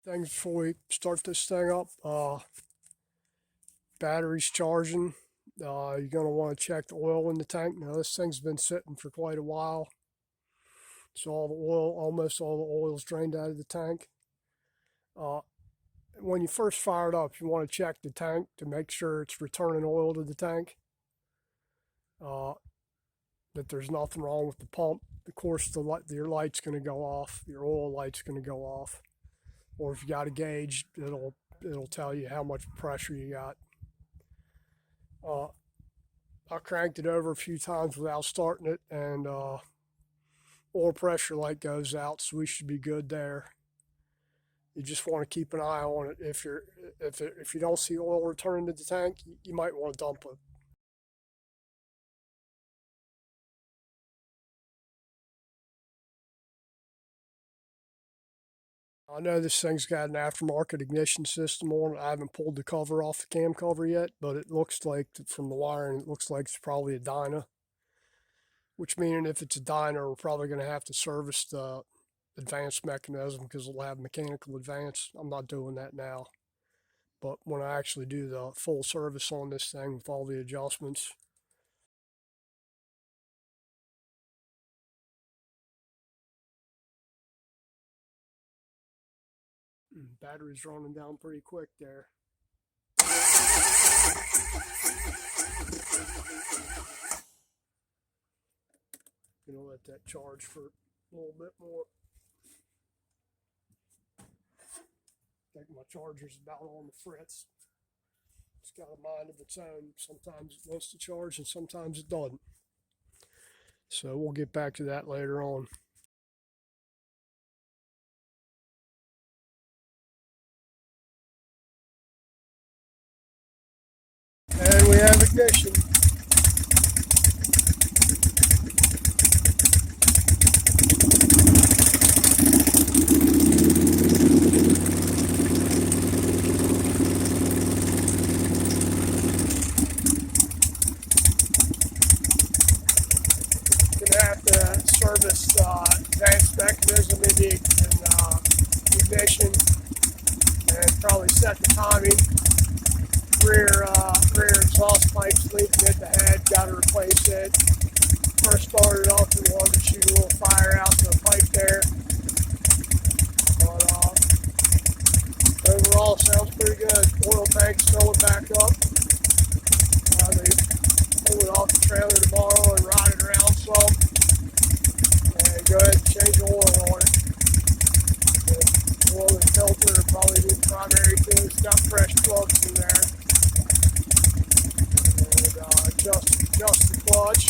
Things before we start this thing up. Battery's charging. You're going to want to check the oil in the tank. Now this thing's been sitting for quite a while. So almost all the oil's drained out of the tank. When you first fire it up, you want to check the tank to make sure it's returning oil to the tank. That there's nothing wrong with the pump. Of course, your light's going to go off. Your oil light's going to go off. Or if you got a gauge, it'll tell you how much pressure you got. I cranked it over a few times without starting it, and oil pressure light goes out, so we should be good there. You just want to keep an eye on it. If you don't see oil returning to the tank, you might want to dump it. I know this thing's got an aftermarket ignition system on it. I haven't pulled the cover off the cam cover yet, but it looks like, from the wiring, it looks like it's probably a dyno. Which meaning if it's a dyno, we're probably going to have to service the advanced mechanism because it'll have mechanical advance. I'm not doing that now. But when I actually do the full service on this thing with all the adjustments, battery's running down pretty quick there. Gonna let that charge for a little bit more. I think my charger's about on the fritz. It's got a mind of its own. Sometimes it wants to charge and sometimes it doesn't. So we'll get back to that later on. And we have ignition. Gonna have to service advanced mechanism in the ignition and probably set the timing. Rear exhaust pipes leaking at the head, got to replace it. First started off, we wanted to shoot a little fire out to the pipe there. But overall, sounds pretty good. Oil tank's filling back up. They pull it off the trailer tomorrow and ride it around some. And go ahead and change the oil on it. The oil and filter are probably the primary thing. It's got fresh plugs in there. Adjust the clutch.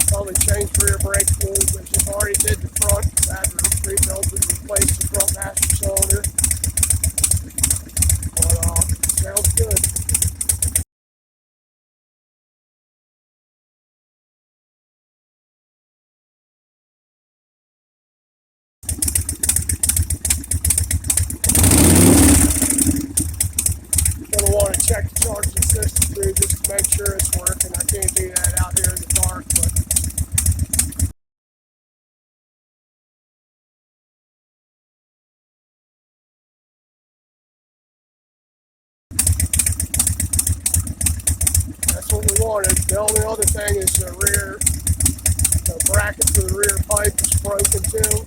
Probably change rear brake fluid, which I already did the front. I had to rebuild and replace the front master cylinder. But sounds good. Gonna want to check the charging system through just to make sure it's working. I can't do that out here in the dark, but that's what we wanted. The only other thing is the bracket for the rear pipe is broken too.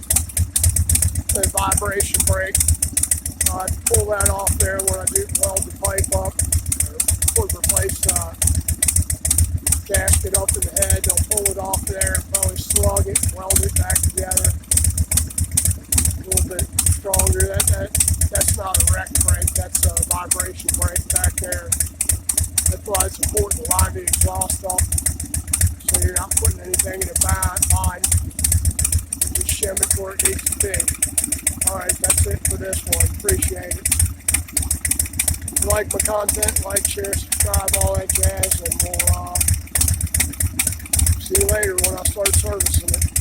The vibration brake. I pull that off there when I do weld the pipe up. Replace gasket up in the head. They'll pull it off there and probably slug it, weld it back together. A little bit stronger. That's not a wreck brake. That's a vibration brake back there. That's why it's important to line the exhaust up so you're not putting anything in a bind. You just shim it where it needs to be. Alright, that's it for this one. Appreciate it. If you like my content, like, share, subscribe, all that jazz, and we'll see you later when I start servicing it.